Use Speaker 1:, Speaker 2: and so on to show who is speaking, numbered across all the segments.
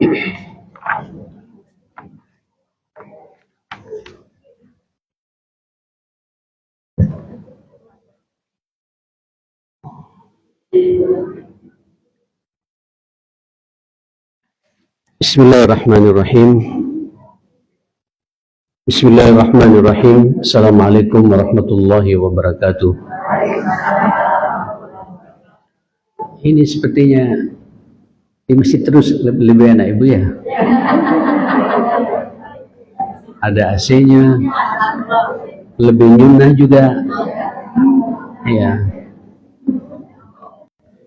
Speaker 1: Bismillahirrahmanirrahim. Bismillahirrahmanirrahim. Assalamualaikum warahmatullahi wabarakatuh. Ini sepertinya di masjid terus lebih enak ibu ya. Ada AC-nya, lebih nyunah juga. Ya.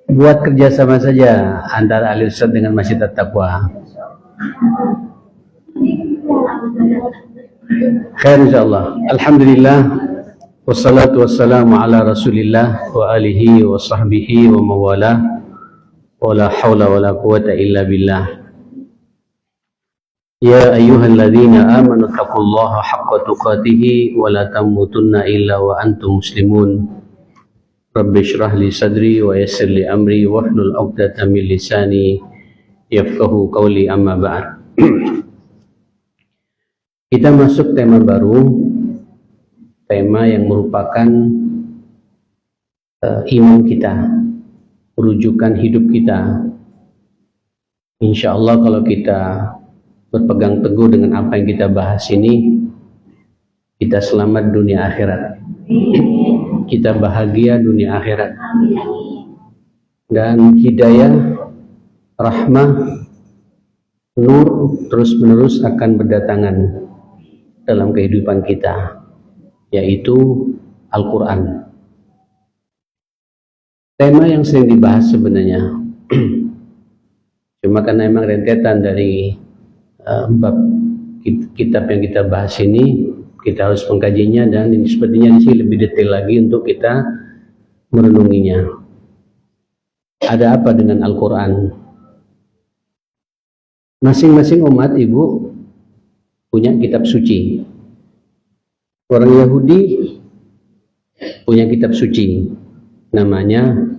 Speaker 1: Buat kerjasama saja antara Al Ustaz dengan Masjid At-Taqwa. Khair insyaallah. Alhamdulillah. Wassalatu wassalamu ala Rasulillah wa alihi wa sahbihi wa mawalah. Wa la hawla wa la quwata illa billah. Ya ayyuhalladzina amanu taqullaha haqqa tuqatih wa la tamutunna illa wa antum muslimun. Rabbi shrah li sadri wa yassir li amri wahlul 'uqdatam min lisani yafqahu qawli, amma ba'd. Kita masuk tema baru, tema yang merupakan iman kita, rujukan hidup kita. Insya Allah kalau kita berpegang teguh dengan apa yang kita bahas ini, kita selamat dunia akhirat, kita bahagia dunia akhirat, dan hidayah, rahmah, nur terus menerus akan berdatangan dalam kehidupan kita, yaitu Al-Quran. Tema yang sering dibahas sebenarnya, cuma karena memang rentetan dari bab kitab yang kita bahas ini, kita harus mengkajinya, dan ini sepertinya di sini lebih detail lagi untuk kita merenunginya. Ada apa dengan Al-Quran? Masing-masing umat ibu punya kitab suci. Orang Yahudi punya kitab suci, namanya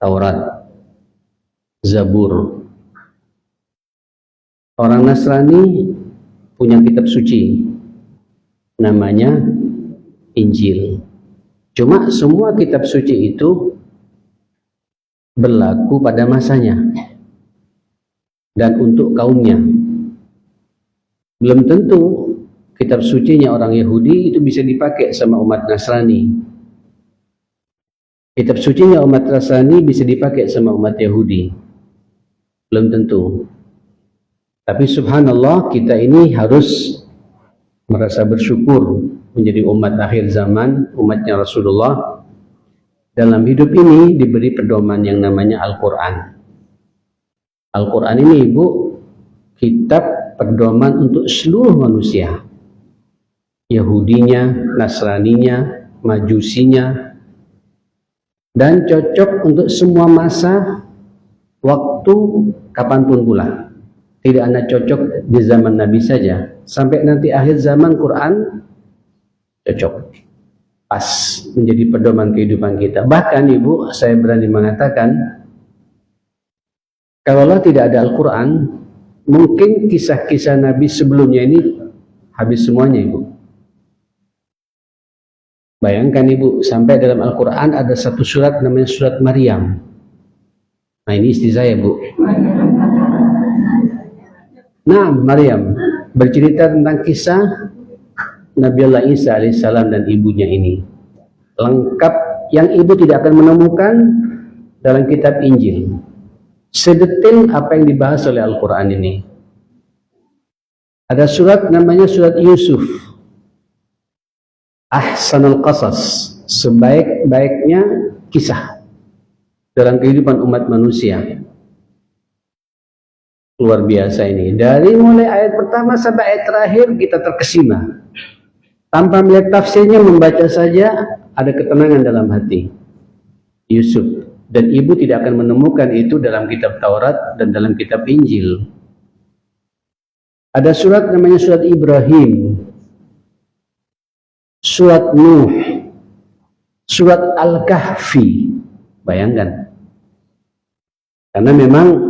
Speaker 1: Taurat, Zabur. Orang Nasrani punya kitab suci, namanya Injil. Cuma semua kitab suci itu berlaku pada masanya dan untuk kaumnya. Belum tentu kitab sucinya orang Yahudi itu bisa dipakai sama umat Nasrani. Kitab sucinya umat Nasrani bisa dipakai sama umat Yahudi. Belum tentu. Tapi subhanallah, kita ini harus merasa bersyukur menjadi umat akhir zaman, umatnya Rasulullah. Dalam hidup ini diberi pedoman yang namanya Al-Quran. Al-Quran ini ibu, kitab pedoman untuk seluruh manusia. Yahudinya, Nasraninya, Majusinya, dan cocok untuk semua masa, waktu, kapanpun pula. Tidak hanya cocok di zaman Nabi saja, sampai nanti akhir zaman Quran cocok, pas menjadi pedoman kehidupan kita. Bahkan ibu, saya berani mengatakan, kalaulah tidak ada Al-Quran, mungkin kisah-kisah Nabi sebelumnya ini habis semuanya ibu. Bayangkan ibu, sampai dalam Al-Quran ada satu surat namanya surat Maryam. Nah ini istri saya bu. Nah, Maryam bercerita tentang kisah Nabi Allah Isa alaihissalam dan ibunya ini. Lengkap, yang ibu tidak akan menemukan dalam kitab Injil. Sedetail apa yang dibahas oleh Al-Quran ini. Ada surat namanya surat Yusuf. Ahsanul Qasas, sebaik-baiknya kisah dalam kehidupan umat manusia. Luar biasa ini. Dari mulai ayat pertama sampai ayat terakhir kita terkesima. Tanpa melihat tafsirnya, membaca saja ada ketenangan dalam hati. Yusuf. Dan ibu tidak akan menemukan itu dalam kitab Taurat dan dalam kitab Injil. Ada surat namanya surat Ibrahim, surat Nuh, surat Al-Kahfi. Bayangkan. Karena memang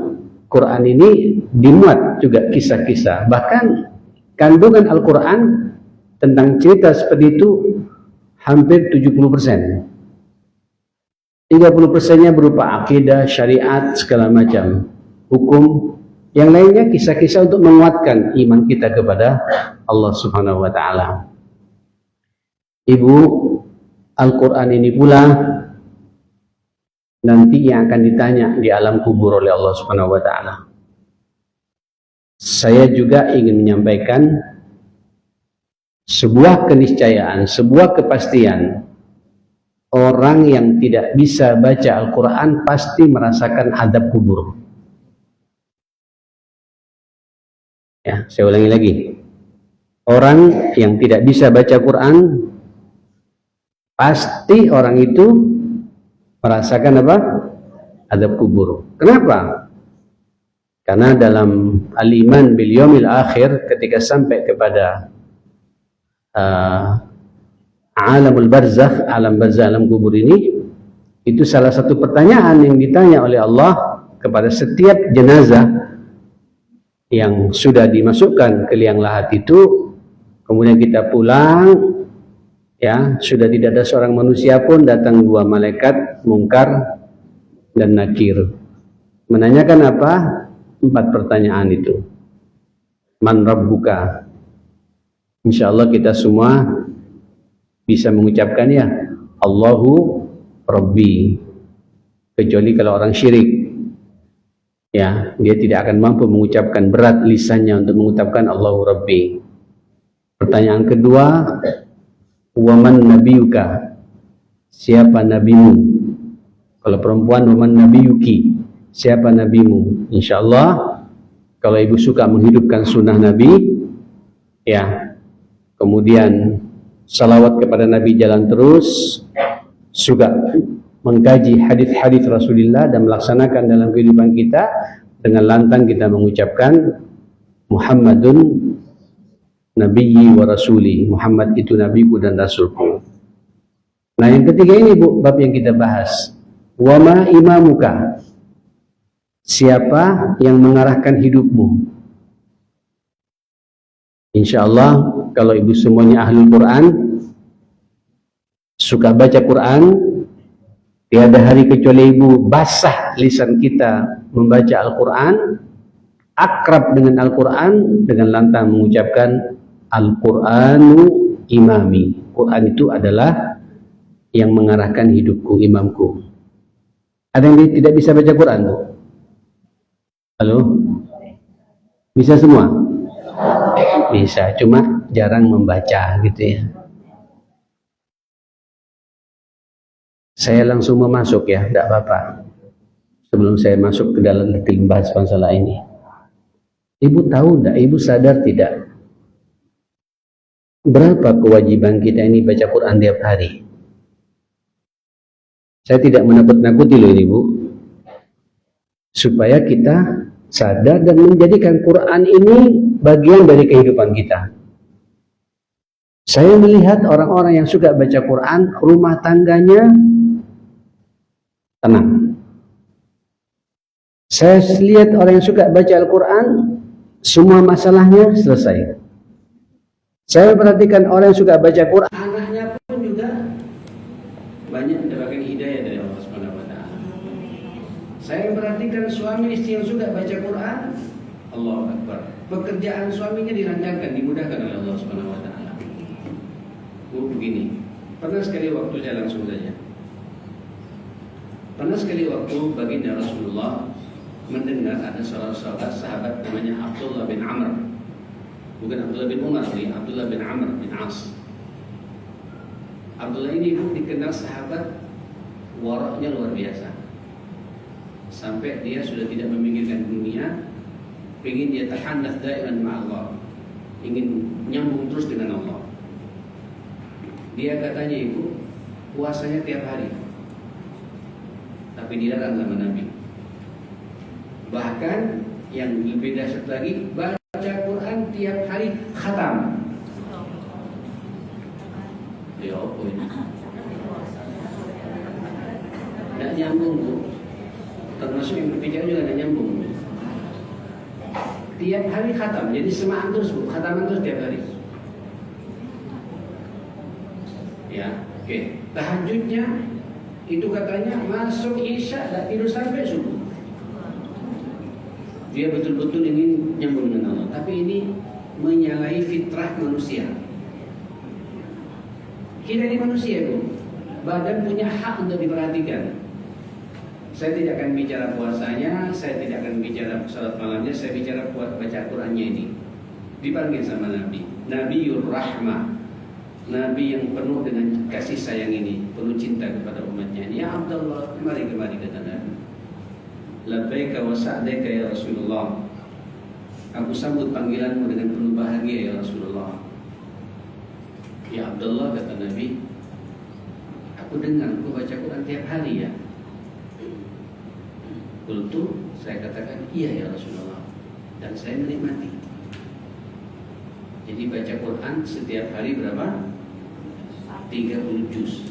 Speaker 1: Quran ini dimuat juga kisah-kisah. Bahkan kandungan Al-Quran tentang cerita seperti itu hampir 70%. 30%-nya berupa akidah, syariat, segala macam, hukum. Yang lainnya kisah-kisah untuk menguatkan iman kita kepada Allah Subhanahu wa taala. Ibu, Al-Quran ini pula nanti yang akan ditanya di alam kubur oleh Allah Subhanahu wa taala. Saya juga ingin menyampaikan sebuah keniscayaan, sebuah kepastian. Orang yang tidak bisa baca Al-Quran pasti merasakan adab kubur. Ya, saya ulangi lagi. Orang yang tidak bisa baca Quran, pasti orang itu merasakan apa? Adab kubur. Kenapa? Karena dalam al-iman bil yaumil akhir, ketika sampai kepada alamul barzakh, alam barzakh, alam kubur ini, itu salah satu pertanyaan yang ditanya oleh Allah kepada setiap jenazah yang sudah dimasukkan ke liang lahat itu. Kemudian kita pulang, ya, sudah tidak ada seorang manusia pun, datang dua malaikat Munkar dan Nakir, menanyakan apa? 4 pertanyaan itu. Man rabbuka? Insyaallah kita semua bisa mengucapkan ya, Allahu Rabbi, kecuali kalau orang syirik, ya, dia tidak akan mampu mengucapkan, berat lisannya untuk mengucapkan Allahu Rabbi. Pertanyaan kedua, waman nabiyuka? Siapa nabimu? Kalau perempuan, waman nabiyuki? Siapa nabimu? Insyaallah kalau ibu suka menghidupkan sunnah Nabi, ya, kemudian salawat kepada Nabi jalan terus, suka mengkaji hadis-hadis Rasulullah dan melaksanakan dalam kehidupan kita, dengan lantang kita mengucapkan Muhammadun Nabiyyi wa Rasuli, Muhammad itu nabiku dan rasulku. Nah, yang ketiga ini Bu, bab yang kita bahas. Wama imamuka? Siapa yang mengarahkan hidupmu? Insyaallah kalau ibu semuanya ahlul Quran, suka baca Quran, tiada hari kecuali ibu basah lisan kita membaca Al-Quran, akrab dengan Al-Quran, dengan lantang mengucapkan Al-Quranu imami. Quran itu adalah yang mengarahkan hidupku, imamku. Ada yang tidak bisa baca Quran, Bu? Halo? Bisa semua? Bisa, cuma jarang membaca gitu ya. Saya langsung memasuk ya, tidak apa-apa. Sebelum saya masuk ke dalam detail membahas masalah ini, ibu tahu tidak, ibu sadar tidak, berapa kewajiban kita ini baca Quran tiap hari? Saya tidak menakut-nakuti loh ini, Bu, supaya kita sadar dan menjadikan Quran ini bagian dari kehidupan kita. Saya melihat orang-orang yang suka baca Quran, rumah tangganya tenang. Saya lihat orang yang suka baca Al-Quran, semua masalahnya selesai. Saya perhatikan orang yang suka baca Quran, anaknya pun juga banyak mendapatkan hidayah dari Allah Subhanahu wa taala. Saya perhatikan suami istri yang suka baca Quran, Allahu Akbar, pekerjaan suaminya dilancarkan, dimudahkan oleh Allah Subhanahu wa taala. Begini, pernah sekali waktu, saya langsung saja. Pernah sekali waktu baginda Rasulullah mendengar ada seorang sahabat namanya Abdullah bin Amr, bukan Abdullah bin Umar, Abdullah bin Amr bin As. Abdullah ini dikenal sahabat waraknya luar biasa, sampai dia sudah tidak memikirkan dunia, ingin dia tahannath daiman ma'allah, ingin nyambung terus dengan Allah. Dia katanya ibu puasanya tiap hari, tapi dilarang sama Nabi. Bahkan yang lebih dahsyat lagi, baca Quran tiap hari khatam. Ya apa ini? Tidak nyambung, Bu. Termasuk yang berbicara juga tidak nyambung, Bu. tiap hari khatam. Jadi semaan terus Bu, khataman terus tiap hari. Ya, oke. Tahajudnya itu katanya masuk isya dan tidur sampai subuh. Dia betul-betul ingin nyambung dengan Allah. Tapi ini menyalahi fitrah manusia. Kita ini manusia Bu, badan punya hak untuk diperhatikan. Saya tidak akan bicara puasanya, saya tidak akan bicara salat malamnya, saya bicara baca Qurannya ini. Dipanggil sama Nabi, Nabiur Rahmah, Nabi yang penuh dengan kasih sayang ini, penuh cinta kepada umatnya. Ya Abdullah, kemari kata Nabi. Labbaika wa sa'daika ya Rasulullah. Aku sambut panggilanmu dengan penuh bahagia ya Rasulullah. Ya Abdullah, kata Nabi, aku dengar kau baca Quran tiap hari ya. Kultu, saya katakan iya ya Rasulullah, dan saya menikmati. Jadi baca Quran setiap hari berapa? 30 juz.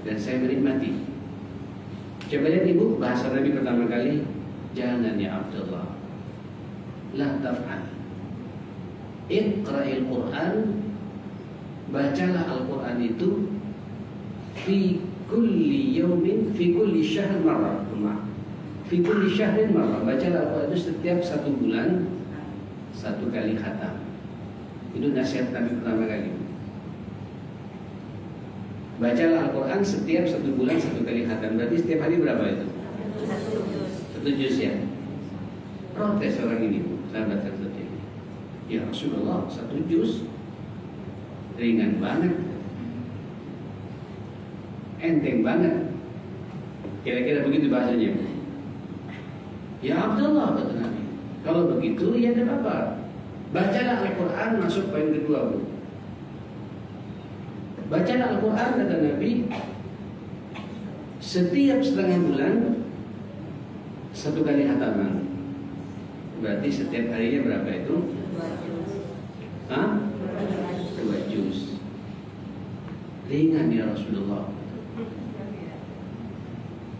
Speaker 1: Dan saya menikmati. Coba lihat Ibu, bahasa Nabi pertama kali, jangan ya Abdullah, la taf'al, iqra'il Quran, bacalah Al-Quran itu fi kulli yawmin, fi kulli syahr marrah, fi kulli syahrin marrah, bacalah Al-Quran itu setiap 1 bulan 1 kali khatam. Itu nasihat Nabi pertama kali. Bacalah Al-Quran setiap 1 bulan 1 kali khatam. Berarti setiap hari berapa itu? 1 juz ya. Protes orang ini, sahabat tersebut ini. Ya Rasulullah, 1 juz ringan banget, enteng banget. Kira-kira begitu bahasanya. Ya Abdullah, kata Nabi, kalau begitu ya tidak apa-apa. Bacalah Al-Quran, masuk poin kedua Bu. Bacalah Al-Quran, kata Nabi, setiap setengah bulan 1 kali khataman. Berarti setiap harinya berapa itu? 2 juz. Ringan ya Rasulullah.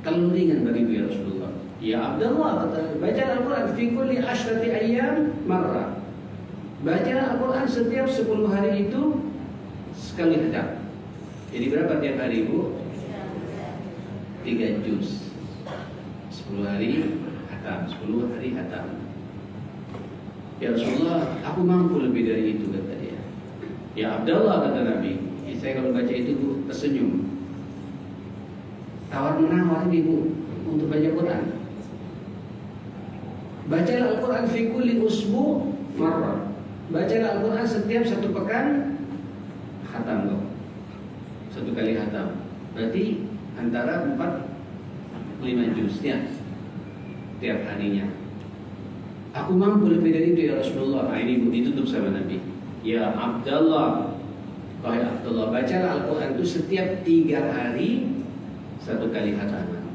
Speaker 1: Kalau ringan bagi ya Rasulullah. Ya Abdullah, kata, bacalah Al-Quran fi kulli 10 ayyam marrah. Bacalah Al-Quran setiap 10 hari itu sekali khatam. Jadi berapa tiap hari Bu? 3 juz. 10 hari khatam, 10 hari khatam. Ya Rasulullah, aku mampu lebih dari itu, kata dia. Ya Abdullah, kata Nabi, saya kalau baca itu Bu tersenyum. Tawar menawar ini Bu untuk baca Quran. Bacalah Al-Quran fi kulli usbu marrah. Bacalah Al-Quran setiap 1 pekan khatam kok. 1 kali khatam. Berarti antara 4-5 juz ya tiap harinya. Aku mampu lebih dari itu ya Rasulullah. Nah, ini ditutup sama Nabi. Ya Abdullah, wahai Abdullah, bacalah Al-Quran itu setiap 3 hari 1 kali khataman.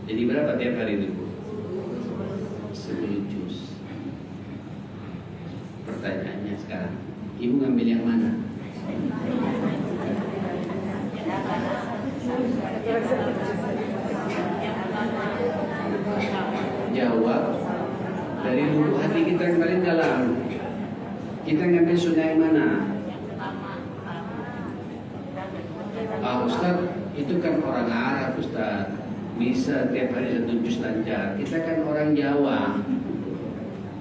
Speaker 1: Jadi berapa tiap hari itu? 10 juz. Pertanyaannya sekarang, Ibu ngambil yang mana? Jawab dari lubuk hati kita yang paling dalam. Kita ngambil sunnah yang mana? Ustaz, itu kan orang Arab Ustaz, bisa tiap hari 1 juz lancar. Kita kan orang Jawa.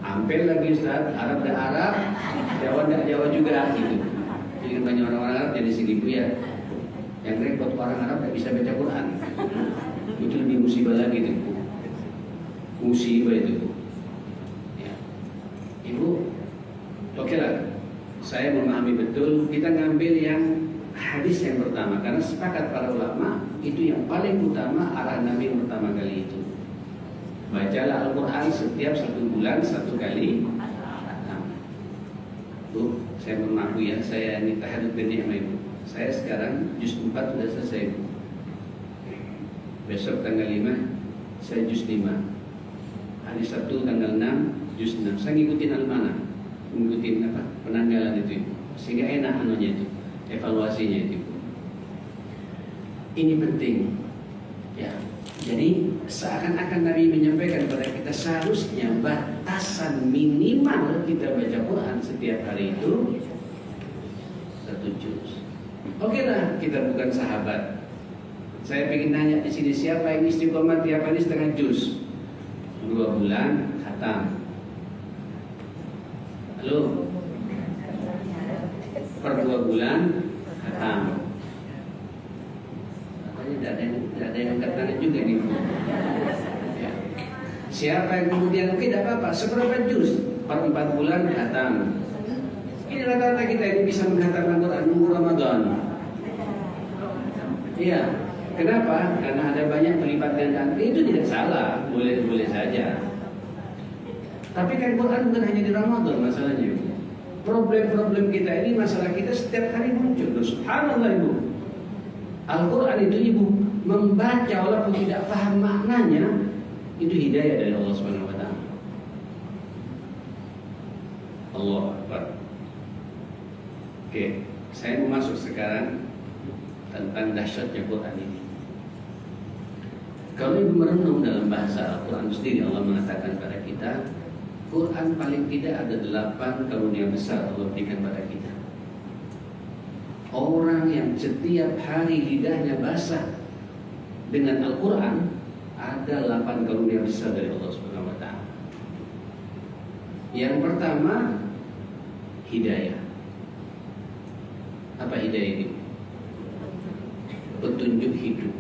Speaker 1: Hampir lagi Ustaz, Arab dan Arab, Jawa dan Jawa juga gitu. Jadi banyak orang Arab jadi segitu ya. Yang repot orang Arab tidak bisa baca Quran. Itu lebih musibah lagi itu. Musibah itu. Ya. Ibu, oke lah. Saya memahami betul. Kita ngambil yang hadis yang pertama, karena sepakat para ulama itu yang paling utama, arah Nabi yang pertama kali itu. Bacalah Al-Quran setiap 1 bulan 1 kali. Bu, saya mengaku ya, saya ini tahadud bini sama Ibu. Saya sekarang juz 4 sudah selesai Bu. Besok tanggal 5 saya juz 5. Hari Sabtu tanggal 6 juz 6. Saya ngikutin al-mana, ngikutin apa? Penanggalan itu. Sehingga enak anunya itu, evaluasinya itu. Ini penting. Ya. Jadi seakan-akan Nabi menyampaikan kepada kita seharusnya batasan minimal kita baca Quran setiap hari itu 1 juz. Oke lah, kita bukan sahabat. Saya ingin nanya di sini, siapa yang istiqomah tiap hari setengah juz? 2 bulan khatam. Halo? Per 2 bulan khatam. Katanya tidak ada yang angkat tangan juga nih. Ya. Siapa yang kemudian oke, tidak apa-apa, seberapa juz? Per 4 bulan khatam. Ini rata-rata kita ini bisa menghantarkan Quran nunggu Ramadan. Iya. Kenapa? Karena ada banyak pelipat gandaan. Itu tidak salah, boleh saja. Tapi kan Quran bukan hanya di Ramadan masalahnya. Problem-problem kita ini, masalah kita setiap hari muncul. Subhanallah Ibu. Al-Quran itu Ibu membaca walaupun tidak paham maknanya, itu hidayah dari Allah Subhanahu wa taala. Allah Akbar. Oke, saya mau masuk sekarang tentang dahsyatnya Quran ini. Kalau Ibu merenung dalam bahasa Al-Quran sendiri, Allah mengatakan kepada kita, Quran paling tidak ada 8 karunia besar Allah berikan pada kita. Orang yang setiap hari lidahnya basah dengan Al-Quran, ada 8 karunia besar dari Allah Subhanahu wa taala. Yang pertama, hidayah. Apa hidayah ini? Petunjuk hidup,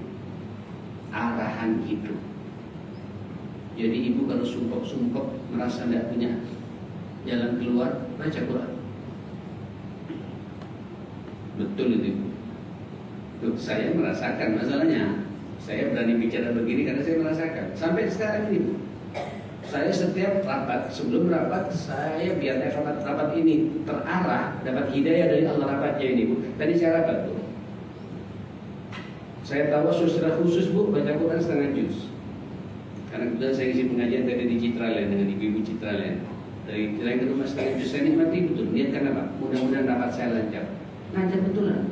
Speaker 1: arahan hidup. Jadi Ibu kalau sumpok-sumpok merasa tidak punya jalan keluar, baca Quran. Betul itu Ibu. Loh, saya merasakan masalahnya. Saya berani bicara begini karena saya merasakan. Sampai sekarang ini Bu, saya setiap rapat, sebelum rapat, saya biar rapat ini terarah, dapat hidayah dari Allah rapatnya ini Bu. Tadi saya rapat Bu, saya tahu secara khusus Bu baca Quran setengah juz. Karena kebetulan saya isi pengajian tadi di Citraland dengan ibu-ibu Citraland. Dari Citraland ke rumah setengah juz, saya nikmati betul. Niatkan apa? Mudah-mudahan rapat saya lancar. Lancar betulan.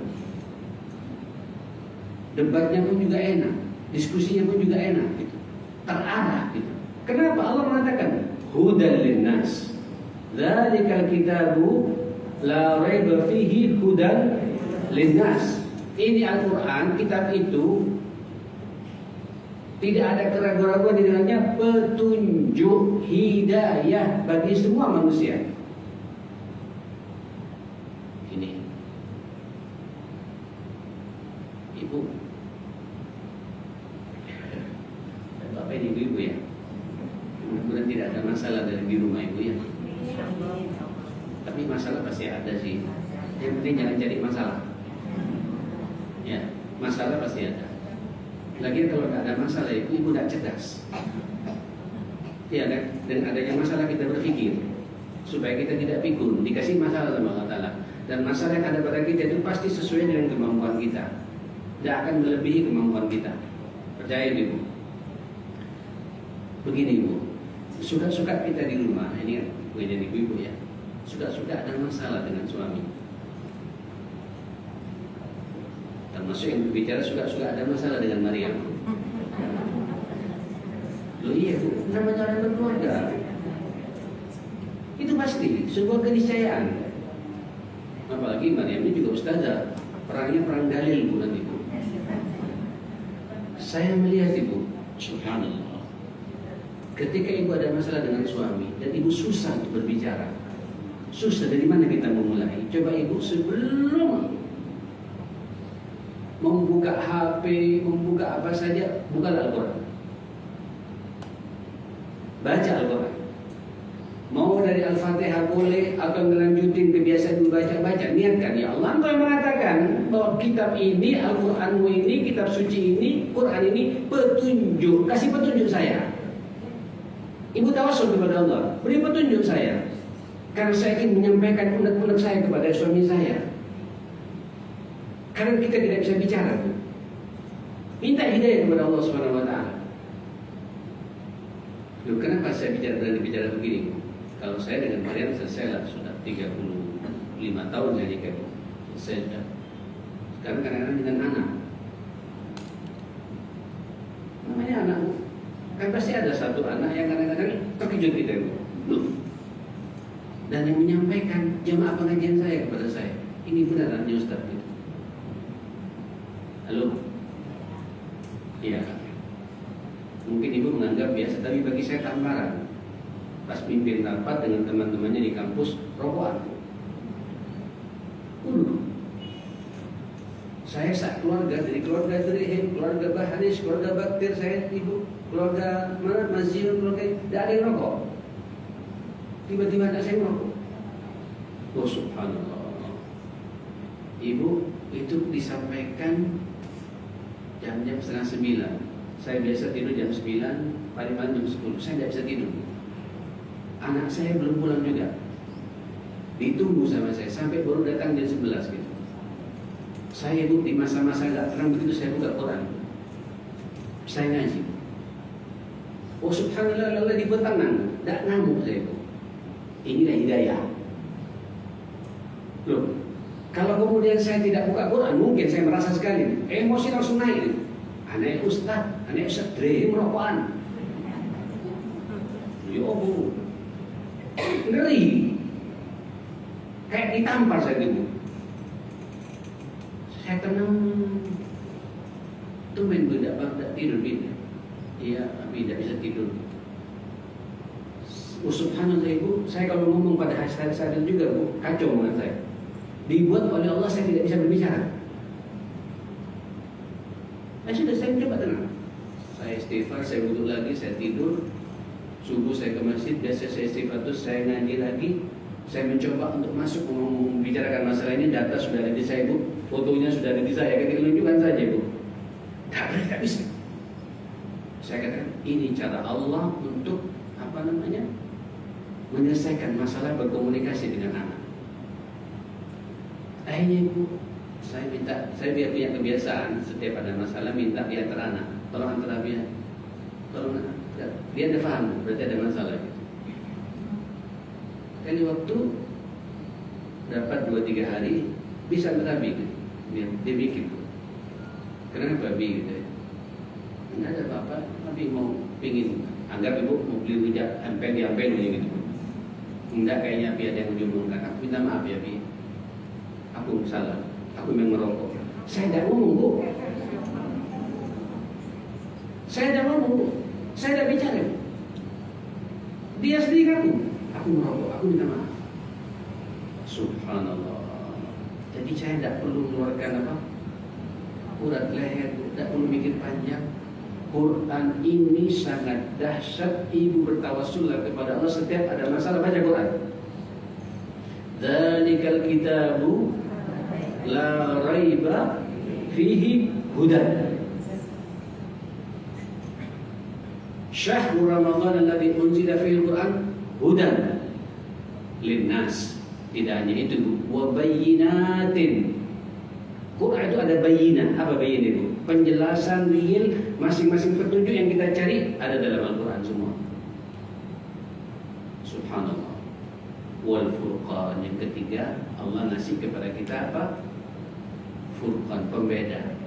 Speaker 1: Debatnya pun juga enak, diskusinya pun juga enak, gitu. Terarah, gitu. Kenapa Allah mengatakan hudan linnas? Dzalikal kitabu la raiba fihi hudan linnas. Ini Al-Quran, kitab itu tidak ada keraguan-keraguan di dalamnya, petunjuk hidayah bagi semua manusia. Ini Ibu, Bapak ini ibu ya, mudah-mudahan tidak ada masalah dari di rumah Ibu ya. Tapi masalah pasti ada sih. Yang penting jangan jadi masalah. Ya, masalah pasti ada. Lagi kalau tidak ada masalah, ibu tidak cerdas. Ya kan? Dan adanya masalah kita berpikir supaya kita tidak pikun, dikasih masalah sama Allah Ta'ala. Dan masalah yang ada pada kita itu pasti sesuai dengan kemampuan kita, tidak akan melebihi kemampuan kita. Percaya Ibu. Begini Ibu, suka-suka kita di rumah, ini kan gue jadi ibu ya, suka-suka ada masalah dengan suami. Termasuk yang berbicara suka-suka ada masalah dengan Maryam. Loh iya Bu, namanya orang berkeluarga. Itu pasti sebuah keniscayaan. Apalagi Maryam ini juga ustazah, perangnya perang dalil Bu nanti Bu. Saya melihat Ibu, subhanallah, ketika Ibu ada masalah dengan suami dan Ibu susah untuk berbicara, susah, dari mana kita memulai? Coba Ibu sebelum membuka HP, membuka apa saja, bukalah Al-Quran. Baca Al-Quran. Mau dari Al-Fatihah boleh, atau melanjutin kebiasaan membaca-baca. Niatkan, ya Allah, Engkau yang mengatakan bahwa kitab ini, Al-Quranmu ini, kitab suci ini, Quran ini petunjuk. Kasih petunjuk saya. Ibu tawasul kepada Allah, beri petunjuk saya. Karena saya ingin menyampaikan unek-unek saya kepada suami saya. Karena kita tidak bisa bicara, minta hidayah kepada Allah Subhanahu wa taala. Loh, kenapa saya berani bicara begini? Kalau saya dengan Maryam selesai lah, sudah 35 tahun saya nikah. Saya sudah. Sekarang kadang-kadang dengan anak. Namanya anak Kan pasti ada satu anak yang kadang-kadang terkejut gitu, Ibu. Loh. Dan yang menyampaikan jemaah pengajian saya kepada saya, ini benarannya Ustaz gitu. Halo? Iya. Mungkin Ibu menganggap biasa, tapi bagi saya tamparan. Pas pimpin rapat dengan teman-temannya di kampus, rokokan. Saya sak keluarga, dari keluarga Dirhim, keluarga Baharis, keluarga Baktir, saya Ibu, keluarga mana, Mazil, keluarga, tidak ada yang rokok. Tiba-tiba ada saya merokok. Oh subhanallah. Ibu, itu disampaikan jam-jam 8:30. Saya biasa tidur jam 9, paling malam jam 10. Saya tidak bisa tidur. Anak saya belum pulang juga. Ditunggu sama saya sampai baru datang jam 11 gitu. Saya Ibu di masa-masa gak terang begitu saya buka Quran. Saya ngaji. Oh subhanallah, Allah di petangan. Tak ngamuk saya Ibu. Inilah hidayah. Loh, kalau kemudian saya tidak buka Quran, mungkin saya merasa sekali emosi langsung naik. Anak Ustaz, anak Ustaz Dirhim merokokan. Ya Bu, ngeri. Kayak ditampar saya gitu. Saya tenang. Tumben Bu tidak tidur Bin. Iya, tapi tidak bisa tidur. Oh, subhanallah Ibu, saya kalau ngomong pada hasad juga Bu, kacau dengan saya. Dibuat oleh Allah saya tidak bisa berbicara. Sudah saya coba tenang. Saya istighfar, saya wudhu lagi, saya tidur. Subuh saya ke masjid, biasa saya istighfar terus, saya ngaji lagi. Saya mencoba untuk masuk membicarakan masalah ini. Data sudah ada di saya Bu, fotonya sudah ada di saya. Ketika tunjukkan saja Bu, tak bisa. Saya katakan ini cara Allah untuk menyelesaikan masalah berkomunikasi dengan anak. Akhirnya Ibu, saya biar punya kebiasaan setiap ada masalah minta di antara anak, tolong antara dia, dia ada paham, berarti ada masalah gitu. Kali waktu dapat 2-3 hari bisa berabi gitu. Dia bikin tuh. Kenapa babi gitu ya? Enggak ada apa-apa, tapi pingin anggap Ibu mau beli rujak ampel gitu. Enggak, kayaknya Bi ada yang menjumlungkan. Aku minta maaf ya Bi, aku salah, aku memang merokok. Saya tidak ngomong Bu, saya tidak bicara. Dia sendiri aku merokok, aku minta maaf. Subhanallah. Jadi saya tidak perlu mengeluarkan urat leher, tidak perlu mikir panjang. Quran ini sangat dahsyat. Ibu bertawassul kepada Allah setiap ada masalah, baca Quran. Dzalikal kitabu la raiba fihi hudan. Syahrul Ramadan alladzi unzila fihi al-Quran hudan linnas. Tidak hanya itu, wa bayyinatin. Quran itu ada bayyinah. Apa bayyinah itu? Penjelasan real masing-masing petunjuk yang kita cari ada dalam Al-Quran semua. Subhanallah. Wal furqan, yang ketiga Allah ngasih kepada kita apa? Furqan, pembeda.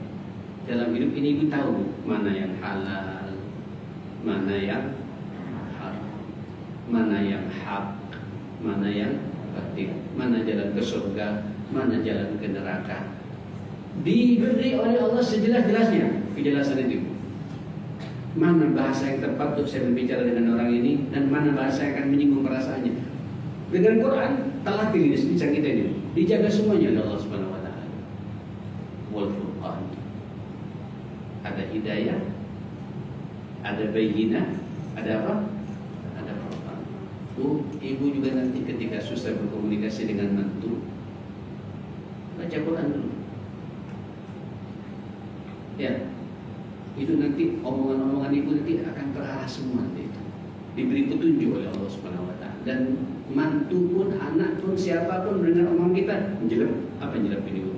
Speaker 1: Dalam hidup ini kita tahu mana yang halal, mana yang haram, mana yang hak, mana yang batil, mana jalan ke surga, mana jalan ke neraka. Diberi oleh Allah sejelas-jelasnya kejelasan itu. Mana bahasa yang tepat untuk saya berbicara dengan orang ini, dan mana bahasa yang akan menyinggung perasaannya. Dengan Quran telah pilih di kita ini, dijaga semuanya oleh Allah Subhanahu Wa Taala. Wal Furqan, ada hidayah, ada bayyinah, ada apa? Ada Furqan. Ibu juga nanti ketika susah berkomunikasi dengan mentu, baca Quran dulu. Ya, itu nanti omongan-omongan ibu nanti akan terarah semua itu. Diberi petunjuk oleh Allah Subhanahu Wa Taala. Dan mantu pun, anak pun, siapapun mendengar omongan kita, menjelep. Apa menjelep ini Bu?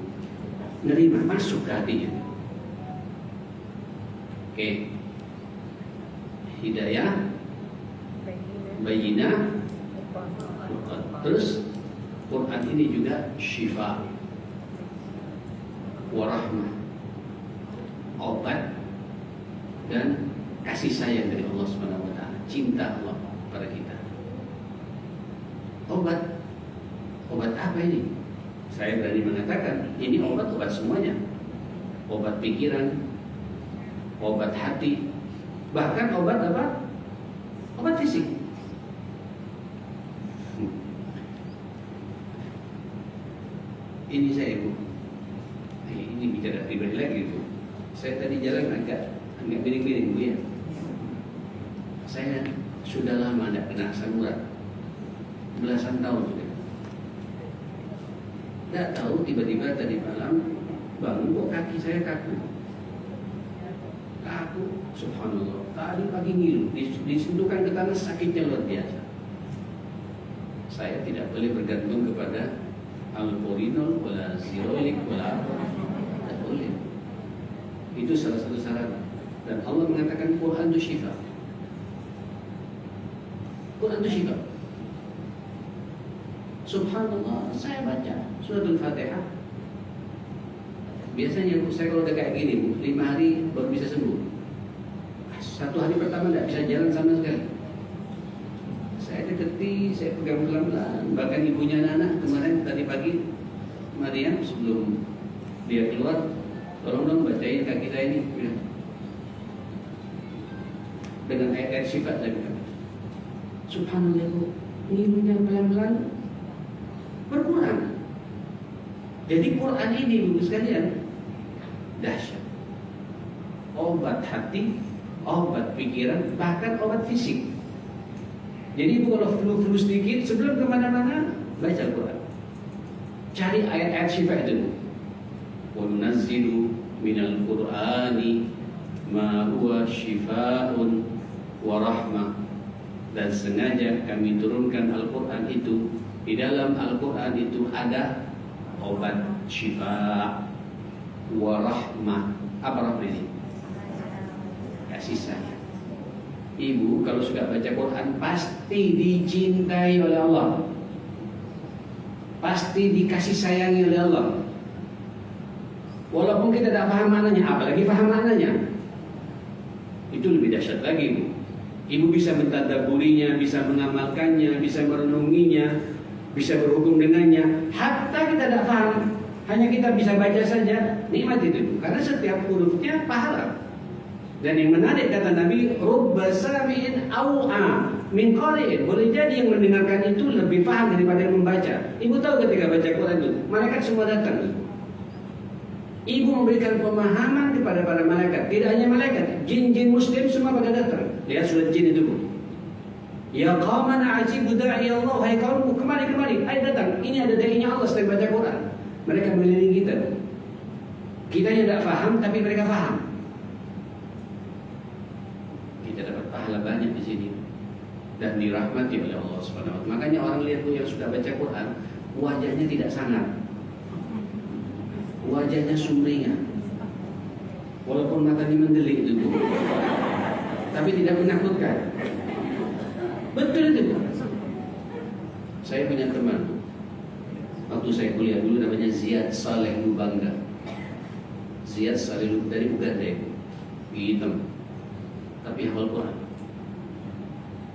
Speaker 1: Nerima, masuk ke hatinya. Oke. Hidayah, bayyinah, terus Quran ini juga syifa, warahmah, obat dan kasih sayang dari Allah Subhanahu wa taala, cinta Allah pada kita. Obat apa ini? Saya berani mengatakan ini obat semuanya. Obat pikiran, obat hati, bahkan obat apa? Obat fisik. Ini saya ibu. Ini bicara pribadi lagi itu. Saya tadi jalan agak miring-miring bu ya. Saya sudah lama tidak kena asam urat, belasan tahun sudah. Tidak tahu tiba-tiba tadi malam bangun kok kaki saya kaku. Kaku, subhanallah. Tadi pagi ngilu, disentuhkan ke tanah sakitnya luar biasa. Saya tidak boleh bergantung kepada alkorinol, wala zirolik, wala apa. Tidak boleh. Itu salah satu syarat. Dan Allah mengatakan Quran itu syifa. Quran itu syifa. Subhanallah, saya baca suratul Fatihah. Biasanya saya kalau udah kayak gini, 5 hari baru bisa sembuh. 1 hari pertama tidak bisa jalan sama sekali. Saya deketi, saya pegang pelan-pelan. Bahkan ibunya anak kemarin tadi pagi, Maria sebelum dia keluar, tolong dong bacain kaki saya ini. Dengan ayat-ayat sifat tadi. Subhanallah, ibunya pelan-pelan berkurang. Jadi Quran ini ibu sekalian dahsyat. Obat hati, obat pikiran, bahkan obat fisik. Jadi ibu kalau flu sedikit sebelum kemana-mana baca Quran. Cari ayat-ayat syifa itu. Wa nunazzilu minal Qur'ani ma huwa syifaa'un wa rahmah. Dan sengaja kami turunkan Al-Quran itu. Di dalam Al-Quran itu ada obat syifa wa rahmah. Apa rahmah ini? Kasih sayang. Ibu kalau sudah baca Quran pasti dicintai oleh Allah, pasti dikasih sayangi oleh Allah. Walaupun kita tidak paham maknanya, apalagi paham maknanya, itu lebih dahsyat lagi ibu. Ibu bisa mentadabburinya, bisa mengamalkannya, bisa merenunginya, bisa berhukum dengannya. Hatta kita tidak paham, hanya kita bisa baca saja, nikmat itu. Karena setiap hurufnya pahala. Dan yang menarik kata Nabi, rubba sami'in aw'a min qari'in. Boleh jadi yang mendengarkan itu lebih paham daripada yang membaca. Ibu tahu ketika baca Quran itu, malaikat semua datang. Ibu memberikan pemahaman kepada para malaikat. Tidak hanya malaikat, jin-jin muslim semua pada datang. Lihat surat jin itu bu. Ya qauman ajibu da'i Allah. Hai kaumku, kemari. Ayo datang. Ini ada da'inya Allah sedang baca Quran. Mereka mengelilingi kita. Kita yang tidak paham, tapi mereka paham. Kita dapat pahala banyak di sini dan dirahmati oleh Allah Subhanahu wa taala. Makanya orang lihat tuh yang sudah baca Quran, wajahnya tidak sangat. Wajahnya sumringah. Walaupun matanya mendelik itu, tapi tidak menakutkan. Betul itu. Saya punya teman waktu saya kuliah dulu namanya Ziyad Saleh Lubangga. Ziyad Saleh Lubangga dari Uganda, hitam, tapi hafal Quran.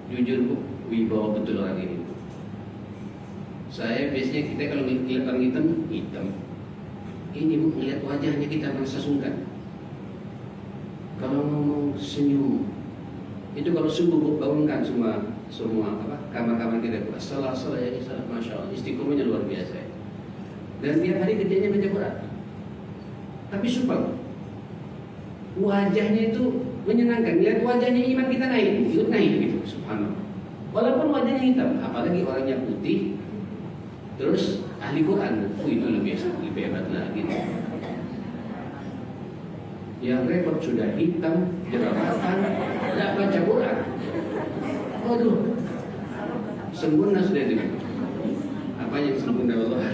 Speaker 1: Jujur bu, wibawa betul orang ini. Saya biasanya kita kalau melihat orang hitam. Ini bu, melihat wajahnya kita merasa sungkan. Kalau ngomong senyum, itu kalau subuh bu, bangunkan semua kamar-kamar kita bu. Salah ya salah, masya Allah, istiqomahnya luar biasa. Dan tiap hari kerjanya baca Quran. Tapi supel, wajahnya itu menyenangkan. Lihat wajahnya iman kita naik gitu, subhanallah. Walaupun wajahnya hitam, apalagi orangnya putih, terus ahli Quran, itu lebih hebat lagi. Yang repot sudah hitam, jerawatan, tidak baca Quran. Waduh, sempurna sudah itu. Apa yang sempurna Allah?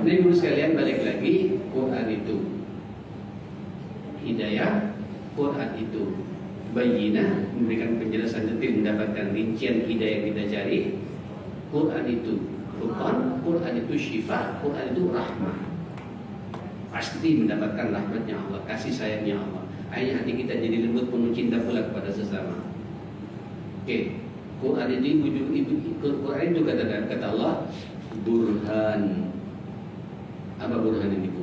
Speaker 1: Ini ibu sekalian balik lagi, Quran itu hidayah, Quran itu bayyinah, memberikan penjelasan detail, mendapatkan rincian hidayah yang kita cari. Quran itu Furqan, Quran itu syifa, Quran itu rahmah. Pasti mendapatkan rahmatnya Allah, kasih sayangnya Allah. Akhirnya hati kita jadi lembut, penuh cinta pula kepada sesama. Oke, Quran ini Quran itu kata Allah burhan. Apa burhan ini, Bu?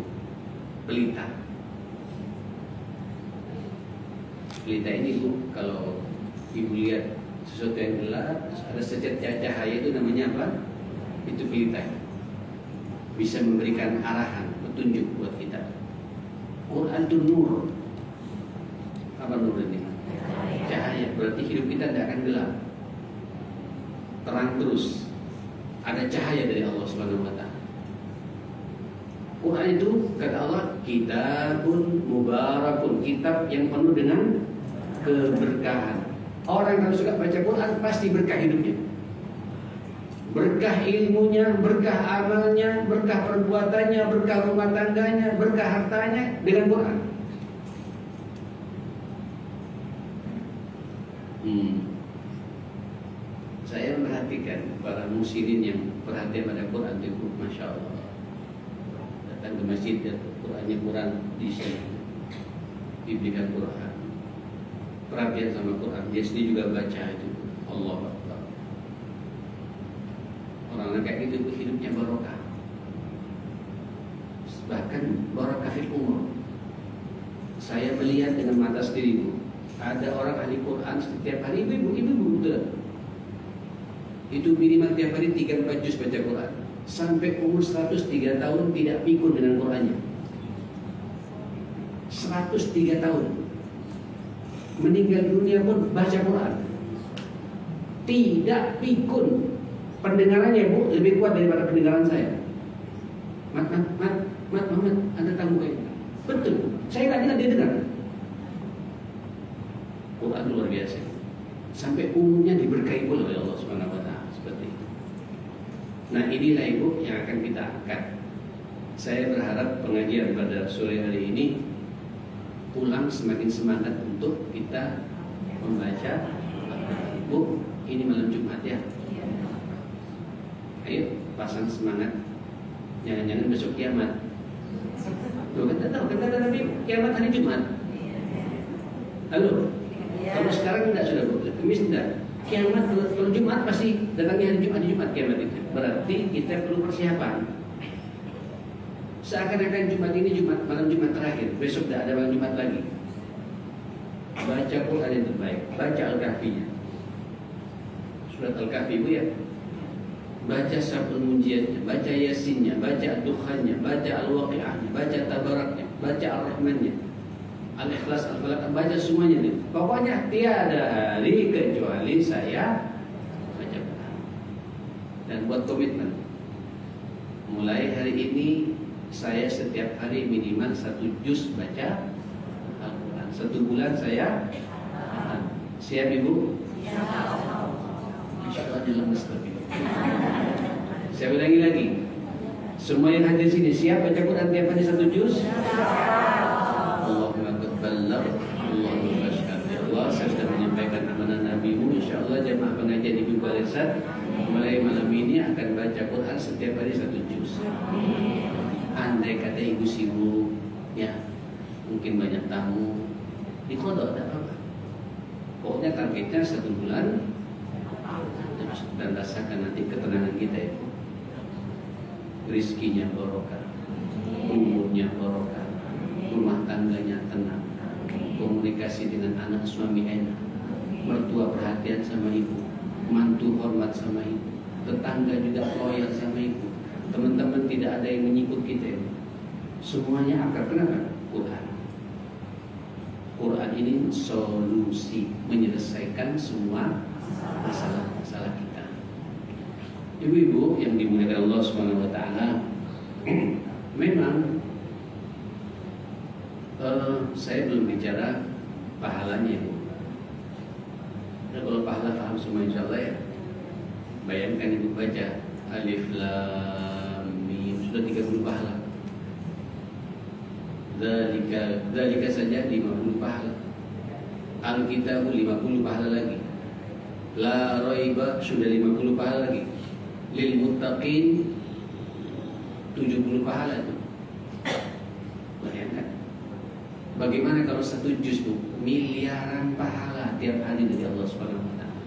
Speaker 1: Pelita. Pelita ini, Bu, kalau Ibu lihat sesuatu yang gelap, ada secercah cahaya, itu namanya apa? Itu pelita. Bisa memberikan arahan, petunjuk buat kita. Quran itu nur. Apa nur ini? Cahaya. Berarti hidup kita tidak akan gelap, terang terus. Ada cahaya dari Allah Subhanahu wa taala. Quran itu kata Allah kitabun mubarakun, kitab yang penuh dengan keberkahan. Orang yang suka baca Quran pasti berkah hidupnya. Berkah ilmunya, berkah amalnya, berkah perbuatannya, berkah rumah tangganya, berkah hartanya dengan Quran. Saya memperhatikan para muslimin yang perhatian pada Quran itu, Masya Allah. Datang ke masjid, Qurannya Quran diisi, diberikan Quran, perhatian sama Quran, dia sendiri juga baca itu. Allah Akbar. Orang kayak gitu hidupnya barokah, bahkan barokah fil umur. Saya melihat dengan mata sendiri, Bu, ada orang ahli Quran setiap hari, ibu betul. Itu minimal tiap hari 3-4 juz baca Quran. Sampai umur 103 tahun tidak pikun dengan Qurannya. 103 tahun. Meninggal dunia pun baca Quran. Tidak pikun. Pendengarannya, Bu, lebih kuat daripada pendengaran saya. Mat, Anda tahu kayak betul. Saya nggak dengar, dia dengar. Quran luar biasa. Sampai umumnya diberkahi pula oleh Allah Subhanahu wa taala seperti itu. Nah, inilah Ibu yang akan kita angkat. Saya berharap pengajian pada sore hari ini pulang semakin semangat untuk kita membaca. Bu, ini malam Jumat ya. Ayo pasang semangat. Jangan-jangan besok kiamat. Loh, kata Nabi kiamat hari Jumat. Halo. Kalau sekarang tidak sudah, Bu. Kemis tidak. Kiamat kalau Jumat pasti datangnya hari Jumat kiamat itu. Berarti kita perlu persiapan. Seakan-akan Jumat ini malam Jumat terakhir. Besok tidak ada malam Jumat lagi. Baca Quran yang terbaik. Baca Al-Kahfinya. Surat Al-Kahfi, Bu, ya. Baca Sabul Munjiatnya, baca Yasinnya, baca Ad-Dukhannya, baca Al-Waqi'ahnya, baca Tabaraknya, baca Ar-Rahmannya, Al-Ikhlas, Al-Falaq, baca semuanya nih. Pokoknya tiada hari kecuali saya baca Quran. Dan buat komitmen, mulai hari ini saya setiap hari minimal 1 juz baca Al-Quran. 1 bulan saya siap, Ibu? Insya Allah dilemes tapi. Saya ulangi lagi. Semua yang hadir sini siap baca Quran tiap hari 1 juz? Allahumma taqabbal, Allahumma syahad. Ya Allah, saya sudah menyampaikan amanah Nabi-Mu. Insyaallah jemaah pengajian Ibu Barisan mulai malam ini akan baca Quran setiap hari 1 juz. Andai kata Ibu sibuk, ya mungkin banyak tamu, dikodok tidak apa-apa. Pokoknya targetnya 1 bulan. Dan rasakan nanti ketenangan kita itu. Rizkinya barokah, umurnya barokah, rumah tangganya tenang, komunikasi dengan anak suami enak, mertua perhatian sama ibu, mantu hormat sama ibu, tetangga juga loyal sama ibu, teman-teman tidak ada yang menyikut kita. Semuanya akan kenapa? Quran. Quran ini solusi menyelesaikan semua masalah kita. Ibu-ibu yang dimuliakan Allah Subhanahu wa taala, memang saya belum bicara pahalanya, Bu. Nah, kalau pahala paham semua insyaallah ya. Bayangkan Ibu baca Alif Lam Mim sudah 30 pahala. Dzalika saja 50 pahala. Al-Kitab 50 pahala lagi. La Raiba sudah 50 pahala lagi. Lil Muttaqin 70 pahala itu. Bayangkan. Bagaimana kalau satu juz itu miliaran pahala tiap hari dari Allah Subhanahu wa taala.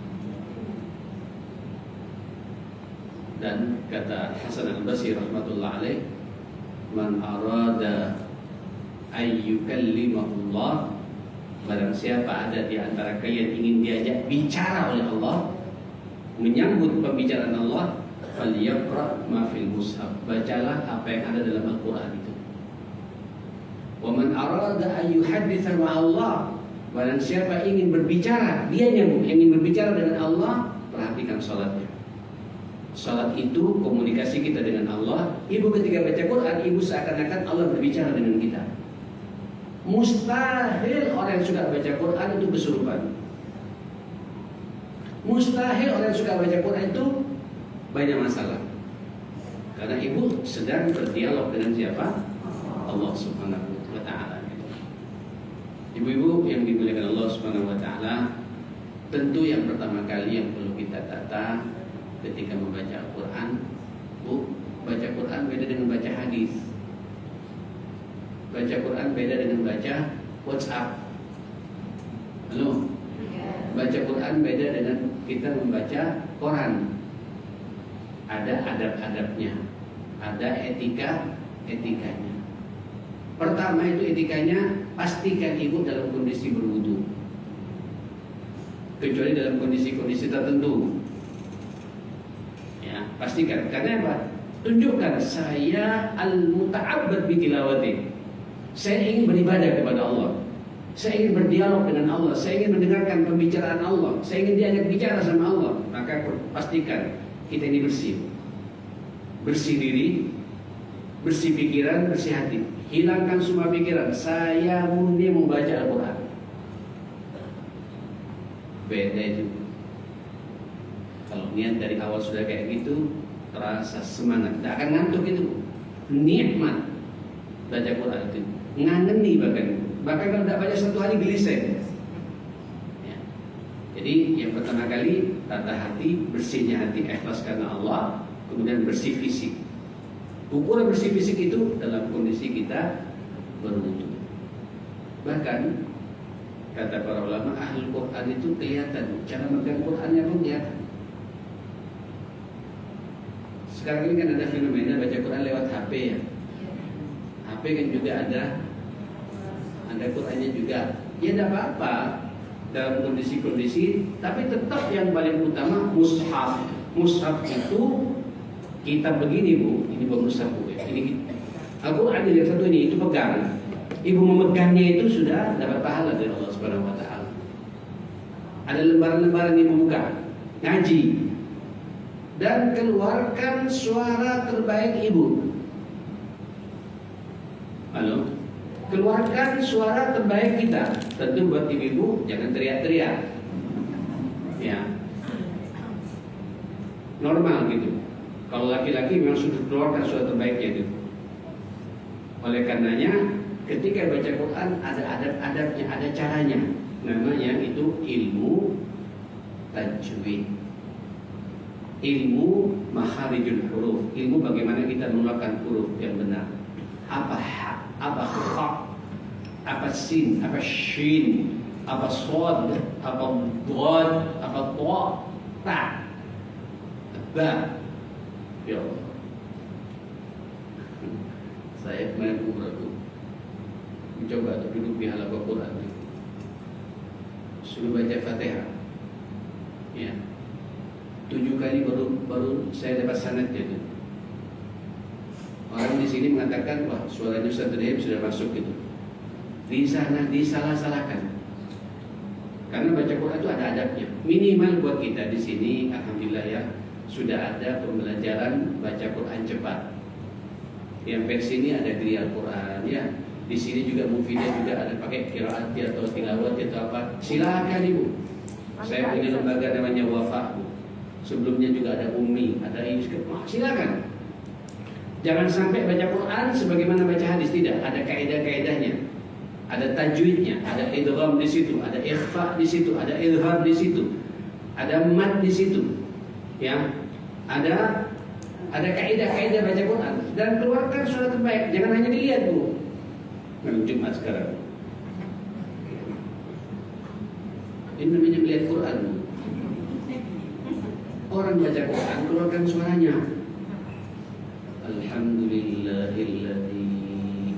Speaker 1: Dan kata Hasan Al-Basri rahmatullah alaih, man arada ayyukallimahullah, barang siapa ada di antara kalian ingin diajak bicara oleh Allah, menyambut pembicaraan Allah, falyaqra ma fil mushaf, bacalah apa yang ada dalam Al-Qur'an itu. Wa man arada an yuhadditsa ma'allah, barang siapa ingin berbicara, dia yang ingin berbicara dengan Allah, perhatikan salatnya. Salat itu komunikasi kita dengan Allah. Ibu ketika baca Quran, ibu seakan-akan Allah berbicara dengan kita. Mustahil orang yang suka baca Quran itu kesurupan. Mustahil orang yang suka baca Quran itu banyak masalah. Karena ibu sedang berdialog dengan siapa? Allah Subhanahu wa ta'ala. Ibu-ibu yang dimuliakan Allah Subhanahu wa ta'ala, tentu yang pertama kali yang perlu kita tata ketika membaca Al-Quran, Bu, baca Quran beda dengan baca hadis. Baca Quran beda dengan baca WhatsApp. Halo? Baca Quran beda dengan kita membaca koran. Ada adab-adabnya, ada etikanya. Pertama itu etikanya, pastikan ibu dalam kondisi berwudu, kecuali dalam kondisi-kondisi tertentu. Ya, pastikan. Karena apa? Tunjukkan saya al-muta'abbad bi tilawati. Saya ingin beribadah kepada Allah. Saya ingin berdialog dengan Allah. Saya ingin mendengarkan pembicaraan Allah. Saya ingin diajak bicara sama Allah. Maka pastikan kita ini bersih. Bersih diri, bersih pikiran, bersih hati. Hilangkan semua pikiran, saya murni membaca Al-Quran. Beda itu. Kalau niat dari awal sudah kayak gitu, terasa semangat, tidak akan ngantuk itu. Nikmat baca Quran itu, ngangeni bahkan kalau tidak baca satu hari gelisah. Ya. Jadi yang pertama kali tata hati, bersihnya hati, ikhlas karena Allah, kemudian bersih fisik. Ukuran bersih fisik itu dalam kondisi kita berwudu. Bahkan kata para ulama, ahli Quran itu kelihatan, cara megang Qurannya pun kelihatan. Sekarang ini kan ada fenomena baca Quran lewat HP ya. HP kan juga ada Qurannya juga. Ya tidak apa-apa dalam kondisi-kondisi, tapi tetap yang paling utama mushaf. Mushaf itu kita begini Bu, ini buat mushaf Bu. Ini Al-Quran yang satu ini itu pegang. Ibu memegangnya itu sudah dapat pahala dari Allah Subhanahu wa taala. Ada lembaran-lembaran ibu buka, ngaji. Dan keluarkan suara terbaik ibu. Halo? Keluarkan suara terbaik kita. Tentu buat ibu-ibu jangan teriak-teriak. Ya. Normal gitu. Kalau laki-laki memang sudah keluarkan suara terbaiknya gitu. Oleh karenanya ketika baca Quran ada adab-adabnya, ada caranya. Namanya itu ilmu tajwid. Ilmu makharijul huruf, ilmu bagaimana kita mengeluarkan huruf yang benar. Apa ha, apa kha, apa sin, apa shin, apa shad, apa dhad, apa ta, ba. Ya Allah. Saya kemarin umrah tuh mencoba untuk duduk di halaman Quran, suruh baca Fatihah, ya 7 kali baru saya dapat sanadnya tuh. Orang di sini mengatakan wah suaranya Ustaz Rahim sudah masuk gitu. Di sana disalah-salahkan. Karena baca Quran itu ada adabnya. Minimal buat kita di sini, alhamdulillah ya, sudah ada pembelajaran baca Quran cepat. Yang versi ini ada Gri Al-Quran ya. Di sini juga mufidah juga ada pakai qiraat atau tilawat atau apa. Silakan Ibu. Saya punya lembaga namanya Wafa. Sebelumnya juga ada Umi, ada Iskep. Silakan. Jangan sampai baca Quran sebagaimana baca hadis, tidak. Ada kaidah-kaidahnya. Ada tajwidnya, ada idgham di situ, ada ikhfa di situ, ada izhar di situ, ada mad di situ. Ya. Ada kaidah-kaidah baca Quran dan keluarkan suara terbaik. Jangan hanya dilihat Bu. Malam Jumat sekarang. Ini namanya melihat Quran. Orang baca Quran keluarkan suaranya. Alhamdulillahilladzi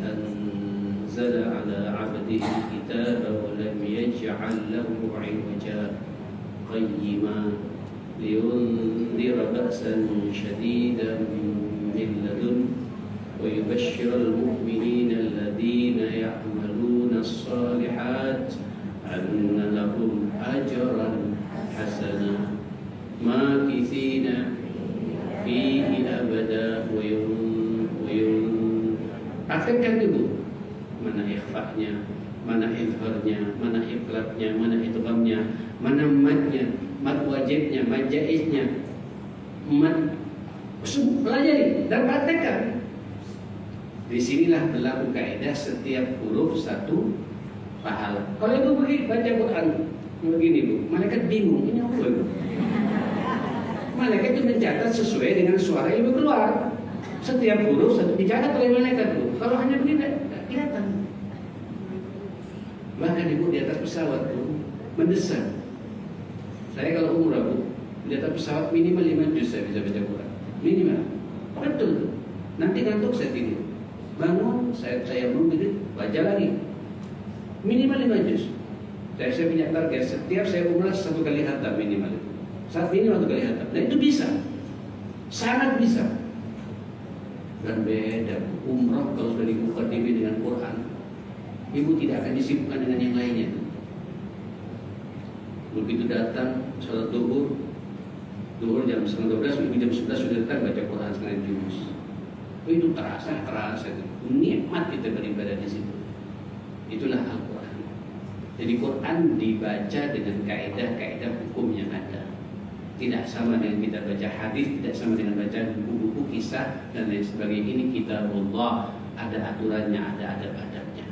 Speaker 1: anzala ala 'abdihi al-kitaba wa lam yaj'al lahu 'iwaja qayyima liyunzira ba'san shadidan min ladun wa yubashshiral mu'minina alladhina ya'maluna as-salihat anna lahum ajran hasana makithina fihi abada wa praktekkan dulu mana ikhfa'nya, mana izharnya, mana iflatnya, mana idghamnya, mana madnya, mad wajibnya, mad jaiznya, mad pelajari dan praktekkan. Disinilah berlaku kaidah setiap huruf satu pahala. Kalau ibu pergi baca Quran begini bu, malaikat bingung ini apa ibu? Malaikat itu mencatat sesuai dengan suara yang ibu keluar. Setiap huruf satu dicatat oleh malaikat bu. Kalau hanya begini tidak kelihatan. Bahkan ibu di atas pesawat bu mendesak. Saya kalau umrah bu di atas pesawat minimal 5 juz saya bisa baca Quran. Minimal. Betul. Nanti ngantuk saya tidur. Bangun saya begitu baca lagi. Minimal 5 juz. Saya punya target setiap saya umrah 1 kali khatam minimal. Saat minimal 1 kali khatam. Nah itu bisa. Sangat bisa. Dan beda umrah kalau sudah dimukadimi dengan Quran, ibu tidak akan disibukkan dengan yang lainnya. Begitu datang sholat duhur jam 11:30, ibu jam 11 sudah datang baca Quran setengah juz. Itu terasa itu. Nikmat kita beribadah di situ. Itulah Al-Quran. Jadi Quran dibaca dengan kaidah-kaidah hukum yang ada. Tidak sama dengan kita baca hadis, tidak sama dengan baca buku-buku kisah dan lain sebagainya. Ini kitabullah, ada aturannya, ada adab-adabnya.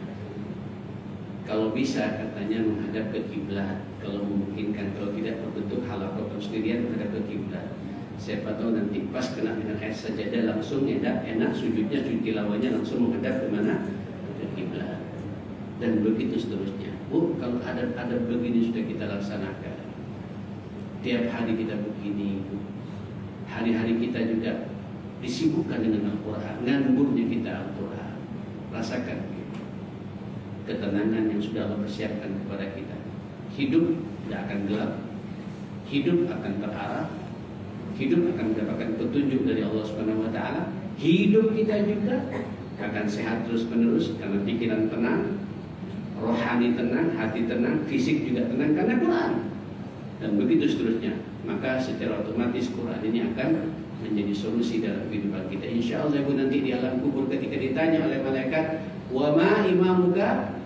Speaker 1: Kalau bisa katanya menghadap ke kiblat, kalau memungkinkan, kalau tidak berbentuk halaqah sendirian menghadap ke kiblat. Siapa tahu nanti pas kena dengan ayat sajadah langsung enak sujudnya, sujud tilawahnya langsung menghadap ke mana? Ke kiblat. Dan begitu seterusnya. Bu, kalau adab-adab begini sudah kita laksanakan. Tiap hari kita begini, hari-hari kita juga disibukkan dengan Al-Quran, ngamburnya kita Al-Quran. Rasakan ketenangan yang sudah Allah persiapkan kepada kita. Hidup tidak akan gelap, hidup akan terarah, hidup akan mendapatkan petunjuk dari Allah Subhanahu Wa Taala. Hidup kita juga akan sehat terus menerus karena pikiran tenang, rohani tenang, hati tenang, fisik juga tenang karena Quran. Dan begitu seterusnya, maka secara otomatis Quran ini akan menjadi solusi dalam kehidupan kita. Insya Allah ibu nanti di alam kubur ketika ditanya oleh malaikat, wa ma imamuka,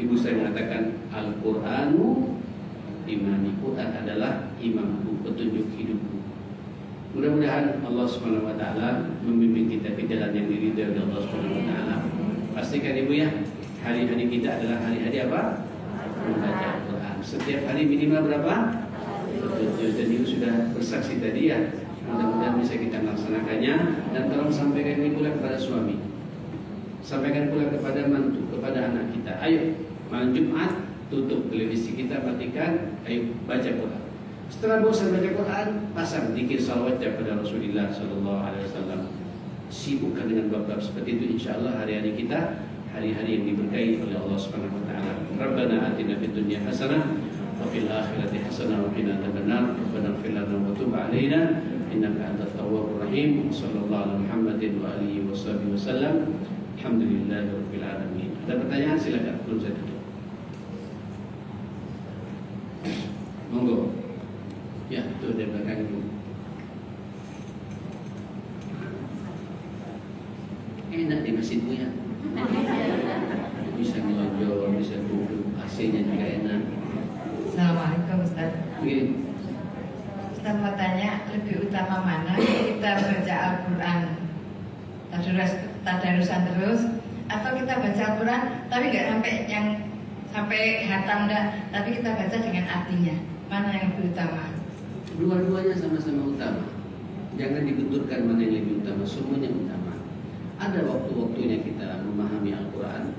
Speaker 1: ibu saya mengatakan Al-Quranu imami. Quran adalah imamku, petunjuk hidupku. Mudah-mudahan Allah Subhanahu Wa Taala membimbing kita ke jalan yang diridhai oleh Allah Subhanahu Wa Taala. Pastikan ibu ya, hari-hari kita adalah hari-hari apa? Membaca Quran. Setiap hari minimal berapa? Dan itu sudah bersaksi tadi ya. Mudah-mudahan bisa kita melaksanakannya. Dan tolong sampaikan ini pula kepada suami, sampaikan pula kepada mantu, kepada anak kita. Ayo malam Jumat tutup televisi kita, matikan, ayo baca Quran. Setelah bosan baca Quran, pasang zikir salawat kepada Rasulullah Sallallahu Alaihi Wasallam. Sibukkan dengan bab-bab seperti itu. Insya Allah hari-hari kita hari-hari yang diberkahi oleh Allah Subhanahu Wa Taala. Rabbana atina fid dunya hasanah wa fil akhirati hasanah wa qina adzabannar. Rabbana ighfir lana wa tub 'alaina innaka antat tawwabur rahim. Sallallahu alaihi Muhammadin wa alihi wasallam. Alhamdulillahirabbil alamin. Ada pertanyaan silakan, belum saya tutup. Monggo. Ya, itu dari belakang itu. Enak di masjid Bu ya. Bisa ngelonjol, bisa duduk, AC-nya juga enak.
Speaker 2: Assalamualaikum Ustaz.
Speaker 1: Begini.
Speaker 2: Ustaz mau tanya, lebih utama mana kita baca Al-Quran tadarusan terus, atau kita baca Al-Quran tapi nggak sampai hatam enggak, tapi kita baca dengan artinya, mana yang lebih utama?
Speaker 1: Dua-duanya sama-sama utama. Jangan dibenturkan mana yang lebih utama, semuanya utama. Ada waktu-waktunya kita memahami Al-Quran,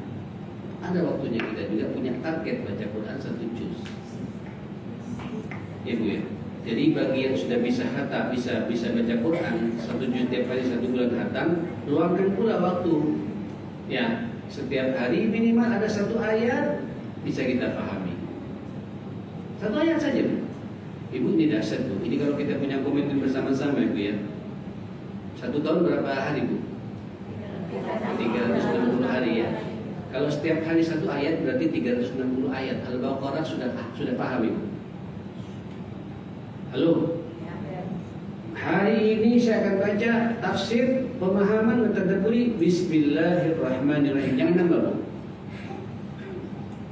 Speaker 1: ada waktunya kita juga punya target baca Quran 1 juz. Ya Bu ya. Jadi bagi yang sudah bisa khatam, bisa baca Quran 1 juz tiap hari 1 bulan khatam, luangkan pula waktu. Ya, setiap hari minimal ada 1 ayat bisa kita pahami. 1 ayat saja Bu. Ibu tidak dahsyat Bu. Ini kalau kita punya komitmen bersama-sama Ibu ya. 1 tahun berapa hari Bu? 360 hari ya. Kalau setiap hari 1 ayat berarti 360 ayat. Al-Baqarah sudah paham Ibu. Halo. Hari ini saya akan baca tafsir pemahaman mentadabburi Bismillahirrahmanirrahim. Jangan nambah Bu.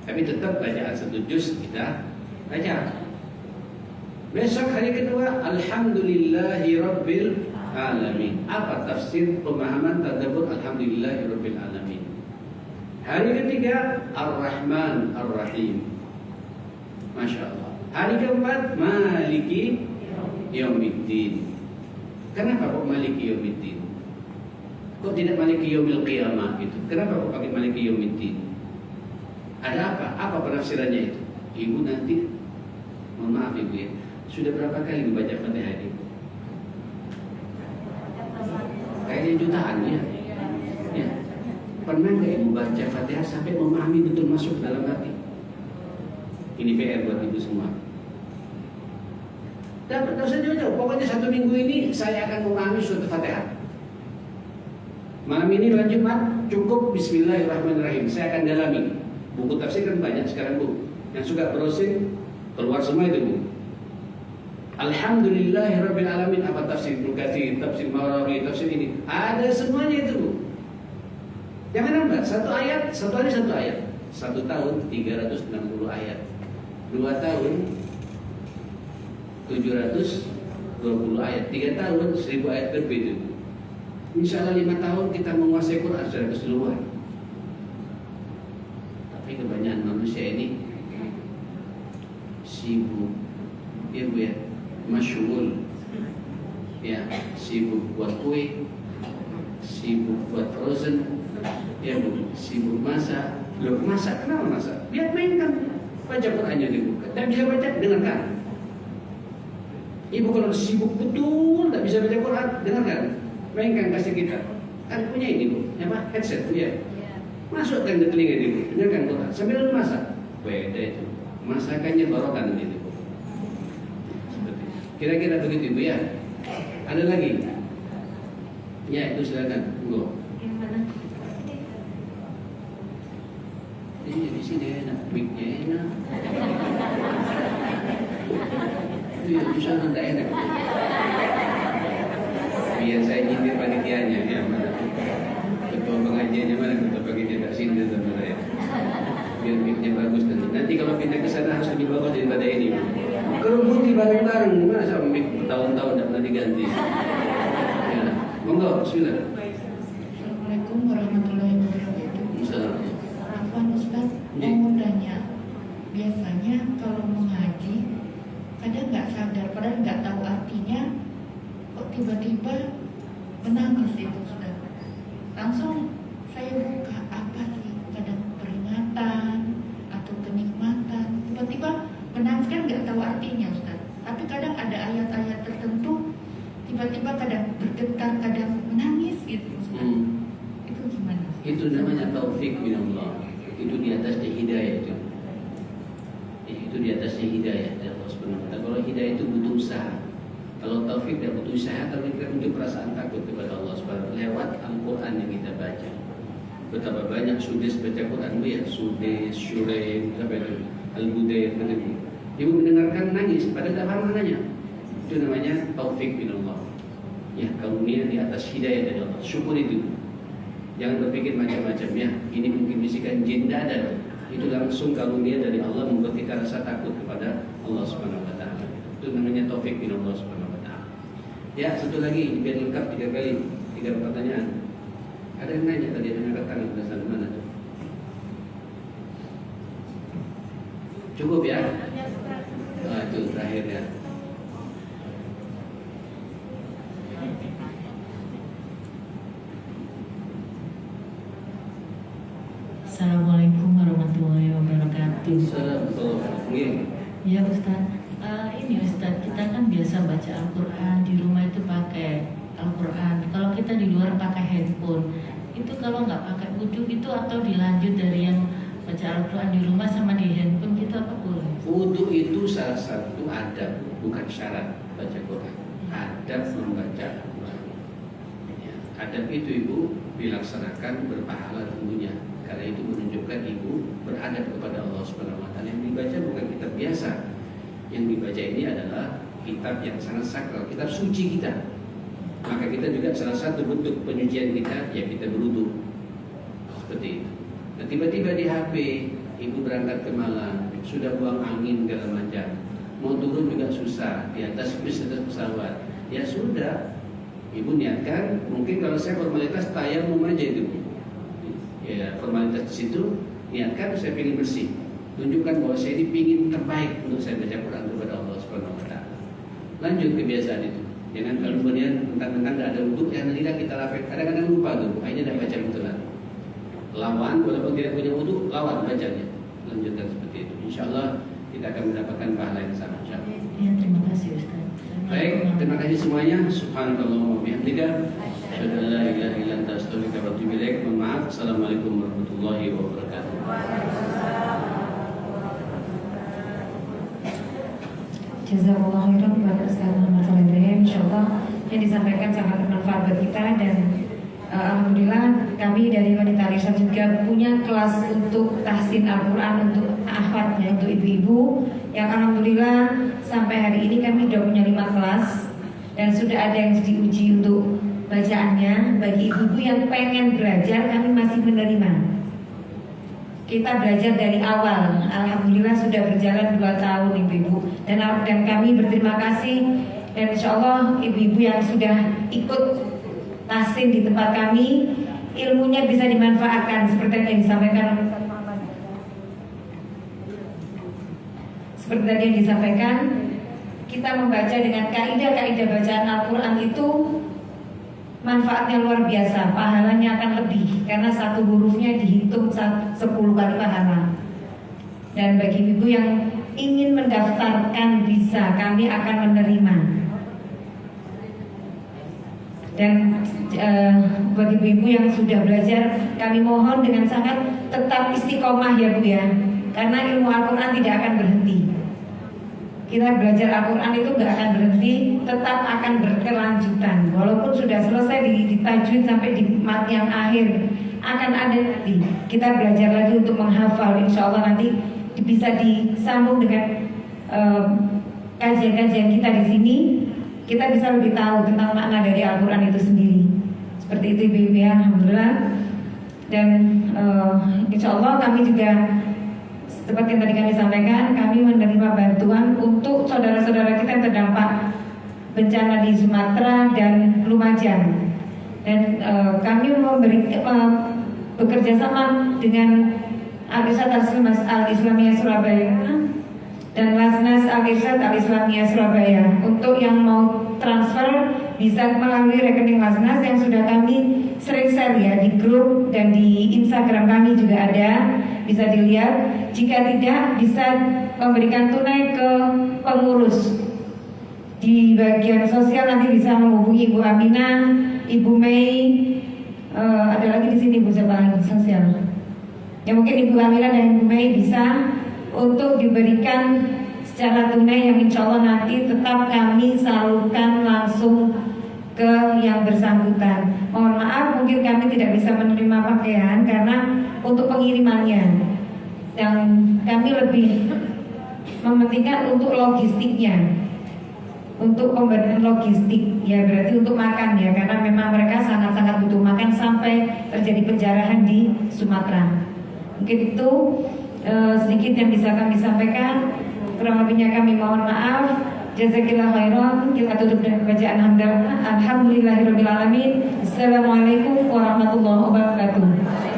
Speaker 1: Tapi tetap bacaan 1 juz kita baca. Besok hari kedua Alhamdulillahirabbil alamin. Apa tafsir pemahaman tadabbur Alhamdulillahirabbil alamin? Hari ketiga Ar-Rahman Ar-Rahim. Masya Allah. Hari keempat Maliki Yaumiddin. Kenapa kok Maliki Yaumiddin? Kok tidak Maliki Yaumil Qiyamah gitu? Kenapa kok pakai Maliki Yaumiddin? Ada apa? Apa penafsirannya itu? Ibu nanti, mohon maaf Ibu ya, sudah berapa kali membaca Fatihah ini? Kayaknya jutaan ya. Ya. Pernah nggak Ibu baca Fatihah sampai memahami betul masuk dalam hati? Ini PR buat Ibu semua. Dan usah jauh-jauh, pokoknya 1 minggu ini saya akan memahami surat Fatihah. Malam ini bulan Jumat cukup Bismillahirrahmanirrahim. Saya akan dalami. Buku tafsir kan banyak sekarang Bu. Yang suka browsing keluar semua itu Bu. Alhamdulillahirabbil alamin. Apa tafsir Ibnu Katsir, tafsir Mawardi, tafsir ini. Ada semuanya itu Bu. Jangan nambah, 1 ayat, 1 hari 1 ayat. 1 tahun 360 ayat. 2 tahun 720 ayat. 3 tahun 1000 ayat berbeda. Insya Allah 5 tahun kita menguasai Quran secara keseluruhan. Tapi kebanyakan manusia ini sibuk, ya Bu ya, masyghul, ya, sibuk buat kue, sibuk buat frozen, ya Bu, sibuk masak. Loh, masak, kenapa masak? Biar mainkan, baca Qurannya dibuka. Tak bisa baca, dengarkan. Ibu kalau sibuk betul, tak bisa baca Quran, dengarkan. Mainkan kasih kita. Kan punya ini Bu, apa? Headset punya. Masukkan ke telinga ibu, dengarkan Quran sambil masak. Beda itu. Masakannya barokah nanti itu. Kira-kira begitu Ibu ya. Ada lagi? Ya itu silakan. Go. Di sini enak, mic-nya enak. Iya, di sana tidak enak. Biar saya nyindir panitianya ya mana. Ketua pengajiannya mana, ketua panitia tak sindir sama saya. Biar mic-nya bagus nanti kalau pindah ke sana harus lebih bagus daripada ini. Kerubuti bareng-bareng, gimana sama mic bertahun-tahun tidak pernah diganti. Ya, monggo, bismillah.
Speaker 2: Assalamualaikum warahmatullahi wabarakatuh.
Speaker 1: Assalamualaikum.
Speaker 2: Afwan Ustaz, mau tanya, biasanya kalau mengaji kadang nggak sadar, padahal nggak tahu artinya, kok tiba-tiba menangis itu Ustaz. Langsung saya buka apa sih, kadang peringatan atau kenikmatan, tiba-tiba menangis, kan nggak tahu artinya Ustaz. Tapi kadang ada ayat-ayat tertentu, tiba-tiba kadang bergetar, kadang menangis gitu Ustaz. Itu gimana?
Speaker 1: Itu namanya taufik minallah. Itu di atasnya hidayah itu. Itu di atasnya hidayah dari Allah Subhanahu wa taala. Kalau hidayah itu butuh usaha. Kalau taufik tidak butuh usaha, tapi kita punya perasaan takut kepada Allah Subhanahu wa taala lewat Al-Qur'an yang kita baca. Betapa banyak sudes baca Quran Bu ya, sudes, syuraim, sampai itu Al-Budair begitu. Ibu mendengarkan nangis padahal tak paham maknanya. Itu namanya taufik minallah. Ya, karunia di atas hidayah dari Allah. Syukur itu. Jangan berpikir macam-macam ya. Ini mungkin bisikan jin ada. Itu langsung karunia dari Allah membuat kita rasa takut kepada Allah Subhanahu wa taala. Itu namanya taufik min Allah Subhanahu wa taala. Ya, satu lagi biar lengkap 3 kali, 3 pertanyaan. Ada yang nanya tadi, ada yang angkat tangan berasal dari mana tuh? Cukup ya? Nah, itu terakhir ya.
Speaker 2: Assalamualaikum warahmatullahi wabarakatuh.
Speaker 1: Assalamualaikum.
Speaker 2: Ya Ustaz,
Speaker 3: Ini Ustadz, kita kan biasa baca Al-Quran di rumah itu pakai Al-Quran. Kalau kita di luar pakai handphone, itu kalau nggak pakai wudhu itu atau dilanjut dari yang baca Al-Quran di rumah sama di handphone kita apa boleh?
Speaker 1: Wudhu itu salah satu adab, bukan syarat baca Quran. Adab membaca Al-Quran. Ya, adab itu ibu dilaksanakan berpahala tentunya. Karena itu menunjukkan ibu beradab kepada Allah Subhanahu Wa Taala. Yang dibaca bukan kitab biasa. Yang dibaca ini adalah kitab yang sangat sakral, kitab suci kita. Maka kita juga salah satu bentuk penyucian kita, ya kita berwudu. Seperti itu. Nah tiba-tiba di HP, ibu berangkat ke Malang, sudah buang angin segala macam, mau turun juga susah, di atas bis atas pesawat. Ya sudah, ibu niatkan. Mungkin kalau saya formalitas tayamum aja itu, ya formalitas di situ. Niatkan saya ingin bersih, tunjukkan bahwa saya ini ingin terbaik untuk saya baca Quran kepada Allah Subhanahu Wa Taala. Lanjut kebiasaan itu. Jangan kalau kemudian tentang tidak ada wudhu, yang tidak kita lapor. Kadang-kadang lupa tuh, akhirnya tidak baca betulan. Lawan, walaupun tidak punya wudhu, lawan bacanya. Lanjutkan seperti itu. Insya Allah kita akan mendapatkan pahala yang sama. Insya Allah.
Speaker 3: Ya, terima kasih Ustaz.
Speaker 1: Baik, terima kasih semuanya. Subhanallah wa bihamdika. Asyhadu an la ilaha illa anta astaghfiruka wa atubu ilaik. Mohon maaf. Assalamualaikum warahmatullahi wabarakatuh.
Speaker 4: Jazakallahu khairan Bapak Ustaz Muhammad Saleh. Insyaallah yang disampaikan sangat bermanfaat buat kita dan alhamdulillah kami dari Wanita Al-Irsyad juga punya kelas untuk tahsin Al-Quran untuk akhwatnya, untuk ibu-ibu yang alhamdulillah sampai hari ini kami sudah punya 5 kelas dan sudah ada yang diuji untuk bacaannya. Bagi ibu-ibu yang pengen belajar kami masih menerima. Kita belajar dari awal, alhamdulillah sudah berjalan 2 tahun ibu-ibu dan kami berterima kasih dan insya Allah ibu-ibu yang sudah ikut tahsin di tempat kami ilmunya bisa dimanfaatkan seperti yang disampaikan kita membaca dengan kaidah-kaidah bacaan Al-Quran itu manfaatnya luar biasa, pahalanya akan lebih karena satu hurufnya dihitung 10 kali pahala. Dan bagi ibu yang ingin mendaftarkan bisa, kami akan menerima. Dan bagi ibu yang sudah belajar, kami mohon dengan sangat tetap istiqomah ya Bu ya, karena ilmu Al-Quran tidak akan berhenti. Kita belajar Al-Quran itu nggak akan berhenti, tetap akan berkelanjutan. Walaupun sudah selesai di tajwid sampai di mat yang akhir, akan ada nanti. Kita belajar lagi untuk menghafal. Insya Allah nanti bisa disambung dengan kajian-kajian kita di sini. Kita bisa lebih tahu tentang makna dari Al-Quran itu sendiri. Seperti itu ibu-ibu ya, alhamdulillah. Dan insya Allah kami juga seperti yang tadi kami sampaikan, kami menerima bantuan untuk saudara-saudara kita yang terdampak bencana di Sumatera dan Lumajang. Dan kami bekerja sama dengan Al-Irsyad Al-Islamiyah Surabaya dan Lasnas Al-Irsyad Al-Islamiyah Surabaya. Untuk yang mau transfer bisa melalui rekening Lasnas yang sudah kami sering share ya di grup dan di Instagram kami juga ada, bisa dilihat. Jika tidak, bisa memberikan tunai ke pengurus di bagian sosial, nanti bisa menghubungi Ibu Aminah, Ibu Mei, ada lagi di sini Bu siapa sosial. Ya mungkin Ibu Aminah dan Ibu Mei bisa untuk diberikan secara tunai yang insya Allah nanti tetap kami salurkan langsung ke yang bersangkutan. Mohon maaf mungkin kami tidak bisa menerima pakaian karena untuk pengirimannya, yang kami lebih mementingkan untuk logistiknya, untuk pemberian logistik ya, berarti untuk makan ya, karena memang mereka sangat-sangat butuh makan sampai terjadi penjarahan di Sumatera. Mungkin itu sedikit yang bisa kami sampaikan. Kurang lebihnya kami mohon maaf. Jazakillah khairan. Kita tutup dengan bacaan hamdalah. Alhamdulillahirabbil alamin. Assalamualaikum warahmatullahi wabarakatuh.